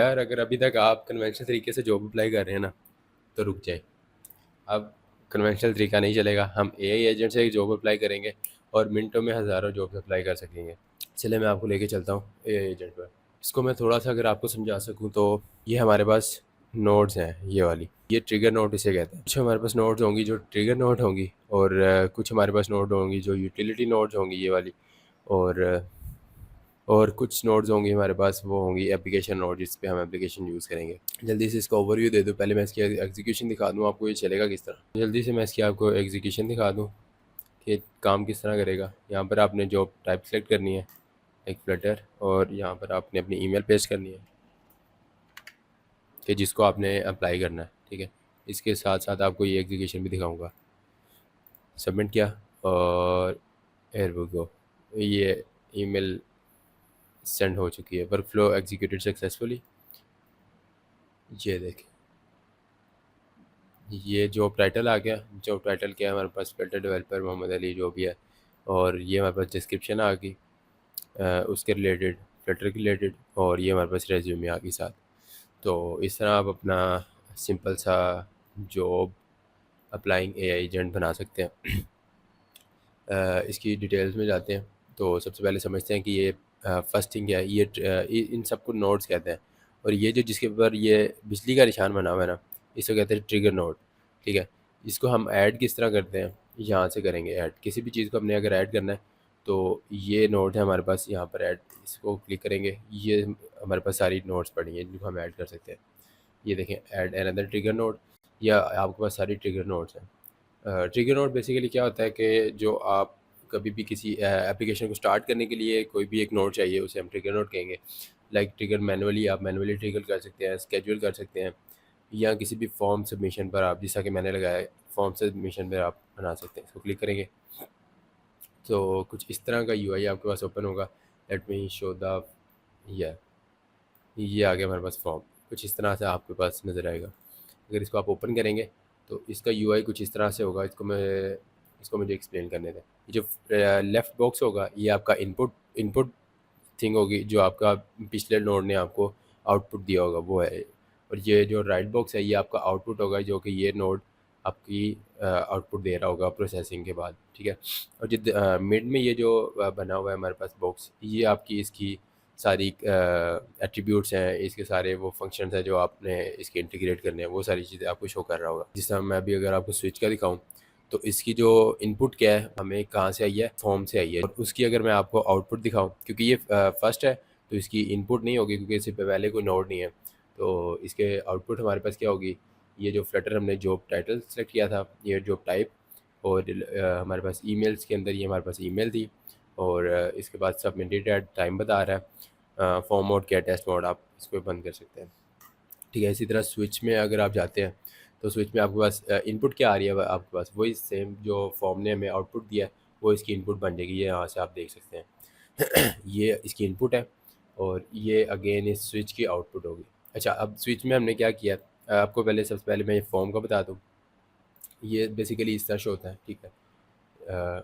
यार अगर अभी तक आप कन्वेंशनल तरीके से जॉब अप्लाई कर रहे हैं ना, तो रुक जाए। अब कन्वेंशनल तरीका नहीं चलेगा, हम एआई एजेंट से जॉब अप्लाई करेंगे और मिनटों में हज़ारों जॉब्स अप्लाई कर सकेंगे। चलिए मैं आपको लेके चलता हूँ एआई एजेंट पर। इसको मैं थोड़ा सा अगर आपको समझा सकूँ तो ये हमारे पास नोड्स हैं, ये वाली, ये ट्रिगर नोड इसे कहते हैं। कुछ हमारे पास नोड्स होंगी जो ट्रिगर नोड होंगी, और कुछ हमारे पास नोड होंगी जो यूटिलिटी नोड्स होंगी, ये वाली। और और कुछ नोड्स होंगी हमारे पास, वो होंगी एप्लीकेशन नोड, जिस पे हम एप्लीकेशन यूज़ करेंगे। जल्दी से इसका ओवरव्यू दे दूँ, पहले मैं इसकी एग्जीक्यूशन दिखा दूँ आपको, ये चलेगा किस तरह। जल्दी से मैं इसकी आपको एग्जीक्यूशन दिखा दूँ कि काम किस तरह करेगा। यहाँ पर आपने जॉब टाइप सेलेक्ट करनी है, एक फ्लटर, और यहाँ पर आपने अपनी ईमेल पेस्ट करनी है कि जिसको आपने अप्लाई करना है, ठीक है। इसके साथ साथ आपको ये एग्जीक्यूशन भी दिखाऊंगा। सबमिट किया और एयर वो गो, ये ईमेल सेंड हो चुकी है, वर्क फ्लो एग्जीक्यूटेड सक्सेसफुली। ये देखें, ये जॉब टाइटल आ गया। जॉब टाइटल क्या है हमारे पास, फ्लटर डेवलपर मोहम्मद अली जो भी है। और ये हमारे पास डिस्क्रिप्शन आ गई उसके रिलेटेड, फ्लटर के रिलेटेड, और ये हमारे पास रेज्यूमे आ गई साथ। तो इस तरह आप अपना सिंपल सा जॉब अप्लाइंग एआई एजेंट बना सकते हैं। इसकी डिटेल्स में जाते हैं तो सबसे पहले समझते हैं कि ये फर्स्ट थिंग क्या है। इन सबको नोड्स कहते हैं, और ये जो जिसके ऊपर ये बिजली का निशान बना हुआ है ना, इसको कहते हैं ट्रिगर नोड, ठीक है। इसको हम ऐड किस तरह करते हैं, यहाँ से करेंगे ऐड। किसी भी चीज़ को हमने अगर ऐड करना है तो ये नोड है हमारे पास, यहाँ पर ऐड, इसको क्लिक करेंगे, ये हमारे पास सारी नोड्स पड़ी हैं जिनको हम ऐड कर सकते हैं। ये देखें, ऐड अनदर ट्रिगर नोड, या आपके पास सारी ट्रिगर नोड्स हैं। ट्रिगर नोड बेसिकली क्या होता है कि जो आप कभी भी किसी एप्लीकेशन को स्टार्ट करने के लिए कोई भी एक नोड चाहिए, उसे हम ट्रिगर नोड कहेंगे। लाइक ट्रिगर मैनुअली, आप मैनुअली ट्रिगर कर सकते हैं, स्केड्यूल कर सकते हैं, या किसी भी फॉर्म सबमिशन पर आप, जैसा कि मैंने लगाया है, फॉर्म सबमिशन पर आप बना सकते हैं। इसको क्लिक करेंगे तो कुछ इस तरह का यूआई आपके पास ओपन होगा। लेट मी शो द, ये आ गया हमारे पास फॉर्म, कुछ इस तरह से आपके पास नज़र आएगा। अगर इसको आप ओपन करेंगे तो इसका यूआई कुछ इस तरह से होगा। इसको मुझे एक्सप्लेन करने दें। ये जो लेफ़्ट बॉक्स होगा, ये आपका इनपुट इनपुट थिंग होगी, जो आपका पिछले नोड ने आपको आउटपुट दिया होगा, वो है। और ये जो राइट बॉक्स है, ये आपका आउटपुट होगा, जो कि ये नोड आपकी आउटपुट दे रहा होगा प्रोसेसिंग के बाद, ठीक है। और जो मिड में ये जो बना हुआ है हमारे पास बॉक्स, ये आपकी इसकी सारी एट्रीब्यूट्स हैं, इसके सारे वो फंक्शंस हैं जो आपने इसके इंटीग्रेट करने हैं, वो सारी चीज़ें आपको शो कर रहा होगा। जिस तरह मैं अभी अगर आपको स्विच का दिखाऊं, तो इसकी जो इनपुट क्या है, हमें कहाँ से आई है, फॉर्म से आई है। और उसकी अगर मैं आपको आउटपुट दिखाऊं, क्योंकि ये फर्स्ट है तो इसकी इनपुट नहीं होगी, क्योंकि इससे पहले कोई नोड नहीं है। तो इसके आउटपुट हमारे पास क्या होगी, ये जो फ्लटर हमने जॉब टाइटल सेलेक्ट किया था, ये जॉब टाइप, और हमारे पास ईमेल्स के अंदर ये हमारे पास ईमेल थी, और इसके बाद सबमिटेड एट टाइम बता रहा है। फॉर्म मोड क्या, टेस्ट मोड, आप इसको बंद कर सकते हैं, ठीक है। इसी तरह स्विच में अगर आप जाते हैं तो स्विच में आपके पास इनपुट क्या आ रही है, आपके पास वही सेम जो फॉर्म ने हमें आउटपुट दिया है, वो इसकी इनपुट बन जाएगी। ये यहाँ से आप देख सकते हैं। ये इसकी इनपुट है, और ये अगेन इस स्विच की आउटपुट होगी। अच्छा, अब स्विच में हमने क्या किया, आपको पहले सबसे पहले मैं फॉर्म का बता दूँ। ये बेसिकली इस तरह शो होता है, ठीक है।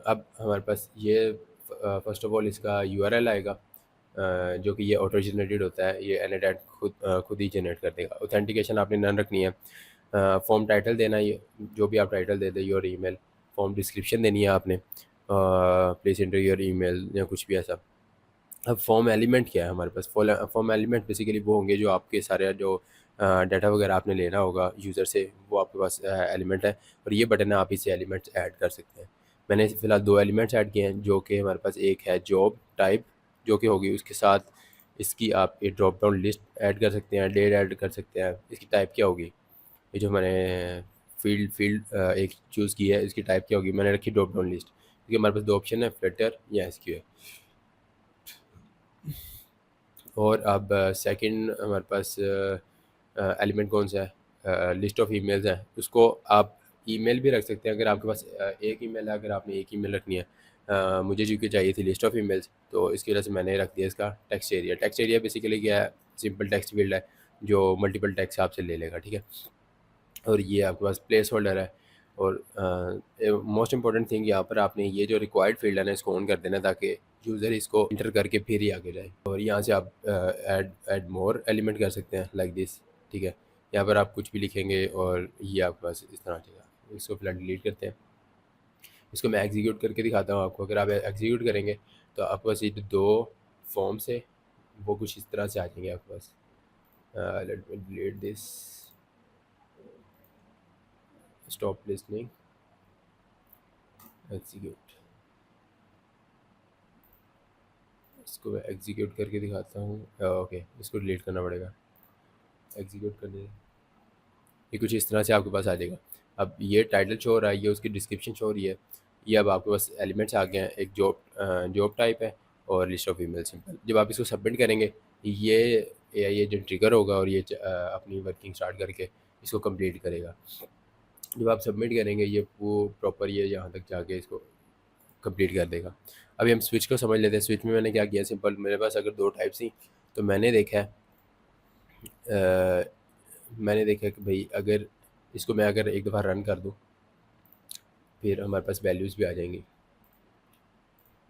अब हमारे पास ये फर्स्ट ऑफ ऑल इसका यूआरएल आएगा, जो कि ये ऑटो जनरेटेड होता है, ये एनाटैट खुद ही जनरेट कर देगा। ऑथेंटिकेशन आपने नन रखनी है। फॉर्म टाइटल देना है, ये जो भी आप टाइटल दे दें, योर ईमेल। फॉर्म डिस्क्रिप्शन देनी है आपने, प्लेस इंटर योर ईमेल या कुछ भी ऐसा। अब फॉर्म एलिमेंट क्या है हमारे पास, फॉर्म एलिमेंट बेसिकली वो होंगे जो आपके सारे जो डाटा वगैरह आपने लेना होगा यूज़र से, वो आपके पास एलिमेंट है। और ये बटन है, आप इसे एलिमेंट्स ऐड कर सकते हैं। मैंने फ़िलहाल दो एलिमेंट्स ऐड किए हैं, जो कि हमारे पास एक है जॉब टाइप, जो कि होगी, उसके साथ इसकी आप एक ड्रॉप डाउन लिस्ट ऐड कर सकते हैं, डेट ऐड कर सकते हैं। इसकी टाइप क्या होगी, ये जो मैंने फील्ड एक चूज़ की है, इसकी टाइप क्या होगी, मैंने रखी ड्रॉप डाउन लिस्ट, क्योंकि हमारे पास दो ऑप्शन है, फ्लटर या एसक्यूएल। और अब सेकंड हमारे पास एलिमेंट कौन सा है, लिस्ट ऑफ ईमेल्स है। उसको आप ईमेल भी रख सकते हैं, अगर आपके पास एक ईमेल है, अगर आपने एक ईमेल रखनी है। मुझे चूँकि चाहिए थी लिस्ट ऑफ ईमेल्स, तो इसकी वजह से मैंने रख दिया इसका text area. Text area basically क्या है, सिंपल टेक्स्ट फील्ड है जो मल्टीपल टेक्स्ट आपसे ले लेगा, ठीक है। और ये आपके पास प्लेस होल्डर है, और मोस्ट इंपॉर्टेंट थिंग यहाँ पर आपने ये जो रिक्वायर्ड फील्ड है ना इसको ऑन कर देना ताकि यूज़र इसको इंटर करके फिर ही आगे जाए। और यहाँ से आप ऐड मोर एलिमेंट कर सकते हैं लाइक दिस, ठीक है। यहाँ पर आप कुछ भी लिखेंगे और ये आपके पास इस तरह आ जाएगा। इसको फिलहाल डिलीट करते हैं। इसको मैं एग्जीक्यूट करके दिखाता हूँ आपको। अगर आप एग्जीक्यूट करेंगे तो आपके पास ये जो दो फॉर्म्स है वो कुछ इस तरह से आ जाएंगे आपके पास। Let me delete this, stop listening, execute. इसको मैं एग्जीक्यूट करके दिखाता हूँ। ओके, इसको डिलीट करना पड़ेगा। एग्जीक्यूट करने ये कुछ इस तरह से आपके पास आ जाएगा। अब ये टाइटल शो हो रहा है, ये उसकी डिस्क्रिप्शन शो हो रही है। ये अब आपके पास एलिमेंट्स आ गए हैं। एक जॉब टाइप है और लिस्ट ऑफ ईमेल सिंपल। जब आप इसको सबमिट करेंगे ये एआई एजेंट ट्रिगर होगा और ये अपनी वर्किंग स्टार्ट करके इसको कंप्लीट करेगा। जब आप सबमिट करेंगे ये वो प्रॉपर ये यहाँ तक जाके इसको कंप्लीट कर देगा। अभी हम स्विच को समझ लेते हैं। स्विच में मैंने क्या किया, सिंपल मेरे पास अगर दो टाइप थी तो मैंने देखा कि भाई अगर इसको मैं अगर एक दफ़ा रन कर दूँ फिर हमारे पास वैल्यूज़ भी आ जाएंगी।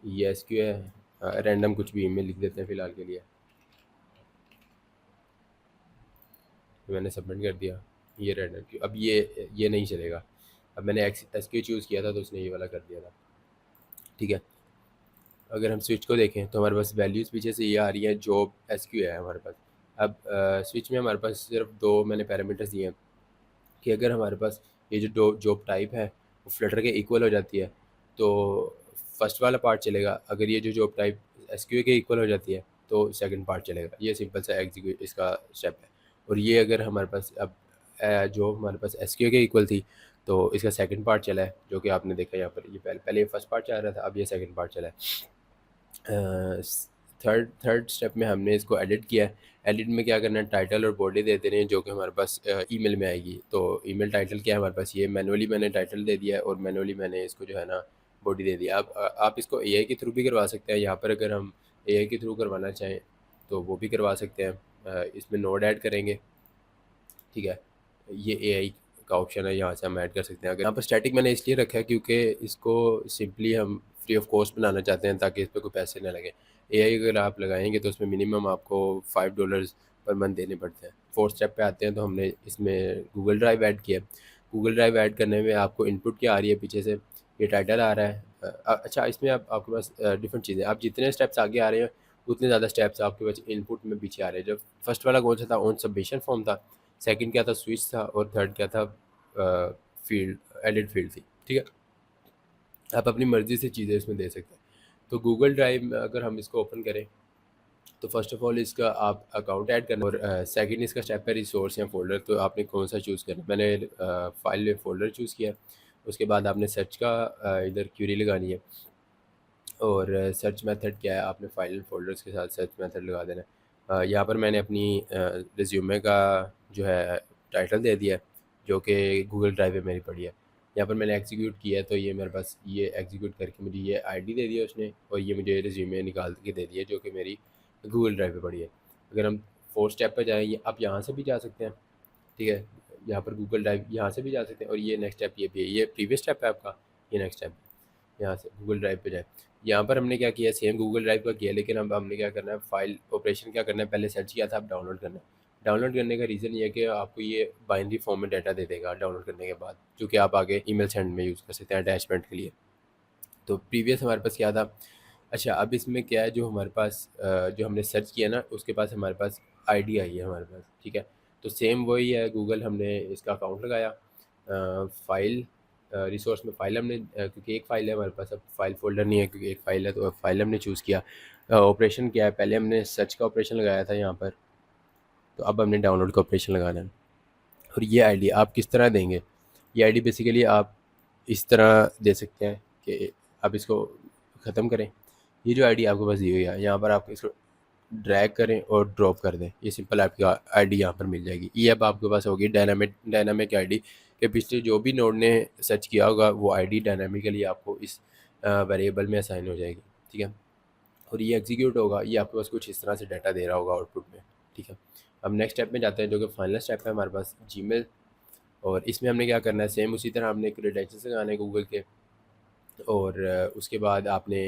ये एस क्यू है, रैंडम कुछ भी ईमेल लिख देते हैं फ़िलहाल के लिए। मैंने सबमिट कर दिया, ये रैंडम क्यू। अब ये नहीं चलेगा। अब मैंने एस क्यू चूज़ किया था तो उसने ये वाला कर दिया था, ठीक है। अगर हम स्विच को देखें तो हमारे पास वैल्यूज़ पीछे से ये आ रही है, जॉब एस क्यू है हमारे पास। अब स्विच में हमारे पास सिर्फ दो मैंने पैरामीटर्स दिए हैं कि अगर हमारे पास ये जो जॉब टाइप है वो फ्लटर के इक्वल हो जाती है तो फर्स्ट वाला पार्ट चलेगा। अगर ये जो जॉब टाइप एसक्यूए के इक्वल हो जाती है तो सेकंड पार्ट चलेगा। ये सिंपल सा एग्जीक्यूट इसका स्टेप है। और ये अगर हमारे पास अब जो हमारे पास एसक्यूए के इक्वल थी तो इसका सेकंड पार्ट चला है, जो कि आपने देखा यहाँ पर। ये पहले फर्स्ट पार्ट चल रहा था, अब ये सेकंड पार्ट चला है। थर्ड स्टेप में हमने इसको एडिट किया है। एडिट में क्या करना है, टाइटल और बॉडी दे देने हैं जो कि हमारे पास ईमेल में आएगी। तो ईमेल टाइटल क्या है हमारे पास, ये मैनुअली मैंने टाइटल दे दिया है और मैनुअली मैंने इसको जो है ना बॉडी दे दिया। आप इसको एआई के थ्रू भी करवा सकते हैं। यहाँ पर अगर हम एआई के थ्रू करवाना चाहें तो वो भी करवा सकते हैं। इसमें नोड ऐड करेंगे, ठीक है। ये एआई का ऑप्शन है, यहाँ से हम ऐड कर सकते हैं। अगर यहाँ पर स्टैटिक मैंने इसलिए रखा है क्योंकि इसको सिंपली हम फ्री ऑफ कॉस्ट बनाना चाहते हैं ताकि इस पर कोई पैसे ना लगे। एआई अगर आप लगाएंगे तो उसमें मिनिमम आपको $5 पर मंथ देने पड़ते हैं। फोर्थ स्टेप पे आते हैं तो हमने इसमें गूगल ड्राइव ऐड किया। गूगल ड्राइव ऐड करने में आपको इनपुट क्या आ रही है पीछे से, ये टाइटल आ रहा है। अच्छा, इसमें आपके पास डिफरेंट चीज़ें, आप जितने स्टेप्स आगे आ रहे हैं उतने ज़्यादा स्टेप्स आपके पास इनपुट में पीछे आ रहे हैं। जब फर्स्ट वाला कौन सा था, ऑन सबमिशन फॉर्म था। सेकंड क्या था, स्विच था। और थर्ड क्या था, फील्ड, एडिट फील्ड थी, ठीक है। आप अपनी मर्ज़ी से चीज़ें इसमें दे सकते हैं। तो गूगल ड्राइव में अगर हम इसको ओपन करें तो फर्स्ट ऑफ ऑल इसका आप अकाउंट ऐड करना और सेकंड इसका स्टेप है रिसोर्स या फोल्डर। तो आपने कौन सा चूज़ करना, मैंने फाइल फोल्डर चूज़ किया। उसके बाद आपने सर्च का इधर क्यूरी लगानी है और सर्च मेथड क्या है, आपने फाइल फोल्डर्स के साथ सर्च मेथड लगा देना है। यहाँ पर मैंने अपनी रिज्यूमे का जो है टाइटल दे दिया है जो कि गूगल ड्राइव में मेरी पड़ी है। यहाँ पर मैंने एग्जीक्यूट किया है तो ये मेरे पास ये एग्जीक्यूट करके मुझे ये आईडी दे दिया उसने और ये मुझे रिज्यूमे निकाल के दे दिया जो कि मेरी गूगल ड्राइव पे पड़ी है। अगर हम फोर्थ स्टेप पर जाएँ, आप यहाँ से भी जा सकते हैं, ठीक है। यहाँ पर गूगल ड्राइव यहाँ से भी जा सकते हैं और ये नेक्स्ट स्टेप ये भी है। ये प्रीवियस स्टेप है आपका, ये नेक्स्ट स्टेप है। यहाँ से गूगल ड्राइव पे जाए। यहाँ पर हमने क्या किया, सेम गूगल ड्राइव का किया लेकिन अब हमने क्या करना है, फाइल ऑपरेशन क्या करना है, पहले सर्च किया था, अब डाउनलोड करना है। डाउनलोड करने का रीज़न ये है कि आपको ये बाइनरी फॉर्म में डाटा दे देगा डाउनलोड करने के बाद, जो कि आप आगे ईमेल सेंड में यूज़ कर सकते हैं अटैचमेंट के लिए। तो प्रीवियस हमारे पास क्या था। अच्छा, अब इसमें क्या है, जो हमारे पास जो हमने सर्च किया ना उसके पास हमारे पास आईडी आई है हमारे पास, ठीक है। तो सेम वही है, गूगल हमने इसका अकाउंट लगाया। फाइल रिसोर्स में फ़ाइल हमने क्योंकि एक फ़ाइल है हमारे पास, अब फाइल फ़ोल्डर नहीं है क्योंकि एक फ़ाइल है तो अब फ़ाइल हमने चूज़ किया। ऑपरेशन क्या है, पहले हमने सर्च का ऑपरेशन लगाया था यहाँ पर, तो अब हमने डाउनलोड का ऑपरेशन लगाना है। और ये आईडी आप किस तरह देंगे, ये आईडी बेसिकली आप इस तरह दे सकते हैं कि आप इसको ख़त्म करें। ये जो आईडी आपके पास दी हुई है यहाँ पर आप इसको ड्रैग करें और ड्रॉप कर दें, ये सिंपल आपकी आईडी यहाँ पर मिल जाएगी। ये अब आपके पास होगी डायनामिक आईडी के पिछले जो भी नोड ने सर्च किया होगा वो आईडी डायनामिकली आपको इस वेरिएबल में असाइन हो जाएगी, ठीक है। और ये एग्जीक्यूट होगा, ये आपके पास कुछ इस तरह से डाटा दे रहा होगा आउटपुट में, ठीक है। अब नेक्स्ट स्टेप में जाते हैं जो कि फाइनल स्टेप है हमारे पास, जीमेल। और इसमें हमने क्या करना है, सेम उसी तरह हमने क्रेडेंशियल्स लगाने हैं गूगल के, और उसके बाद आपने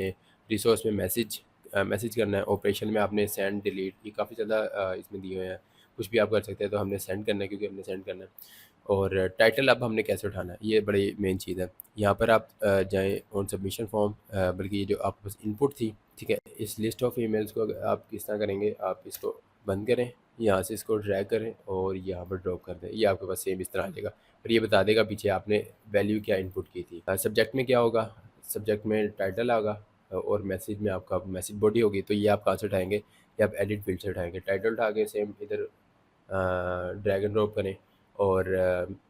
रिसोर्स में मैसेज करना है। ऑपरेशन में आपने सेंड डिलीट, ये काफ़ी ज़्यादा इसमें दिए हुए हैं, कुछ भी आप कर सकते हैं। तो हमने सेंड करना है क्योंकि हमने सेंड करना है। और टाइटल अब हमने कैसे उठाना है, ये बड़ी मेन चीज़ है। यहाँ पर आप जाएँ ऑन सबमिशन फॉर्म, बल्कि ये जो आपके पास इनपुट थी, ठीक है, इस लिस्ट ऑफ ईमेल्स को आप किस तरह करेंगे, आप इसको बंद करें, यहाँ से इसको ड्रैग करें और यहाँ पर ड्रॉप कर दें। ये आपके पास सेम इस तरह आ जाएगा, और ये बता देगा पीछे आपने वैल्यू क्या इनपुट की थी। सब्जेक्ट में क्या होगा, सब्जेक्ट में टाइटल आएगा, और मैसेज में आपका मैसेज बॉडी होगी। तो ये आप कहाँ से उठाएंगे, ये आप एडिट फील्ड से उठाएंगे। टाइटल उठा के सेम इधर ड्रैग एंड ड्रॉप करें। और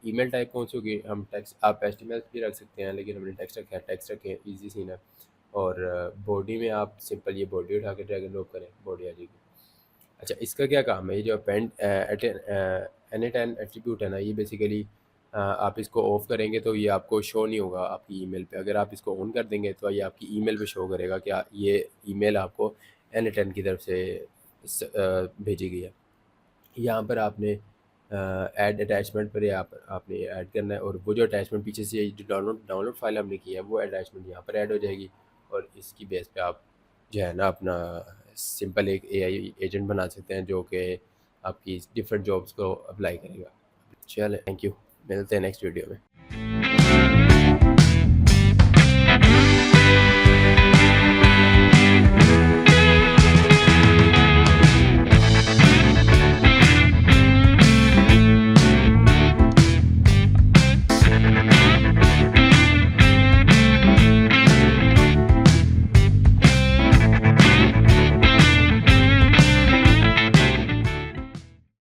ईमेल टाइप कौन सी होगी, हम टेक्स्ट, आप एचटीएमएल भी रख सकते हैं, लेकिन हमने टेक्स्ट रखा है, टेक्स्ट रखें, इजी सीन है। और बॉडी में आप सिंपल ये बॉडी उठा के ड्रैग एंड ड्रॉप करें, बॉडी आ जाएगी। अच्छा, इसका क्या काम है, ये जो अपेंड एन एट्रीब्यूट है ना, ये बेसिकली आप इसको ऑफ करेंगे तो ये आपको शो नहीं होगा आपकी ईमेल पे। अगर आप इसको ऑन कर देंगे तो ये आपकी ईमेल पे शो करेगा कि ये ईमेल आपको एन की तरफ से भेजी गई है। यहाँ पर आपने ऐड अटैचमेंट पर आप आपने ऐड करना है, और वो जो अटैचमेंट पीछे से जो डाउनलोड फाइल हमने की है वो अटैचमेंट यहाँ पर ऐड हो जाएगी। और इसकी बेस पे आप जो है ना अपना सिंपल एक एआई एजेंट बना सकते हैं जो कि आपकी डिफरेंट जॉब्स को अप्लाई करेगा। चलो, थैंक यू, मिलते हैं नेक्स्ट वीडियो में।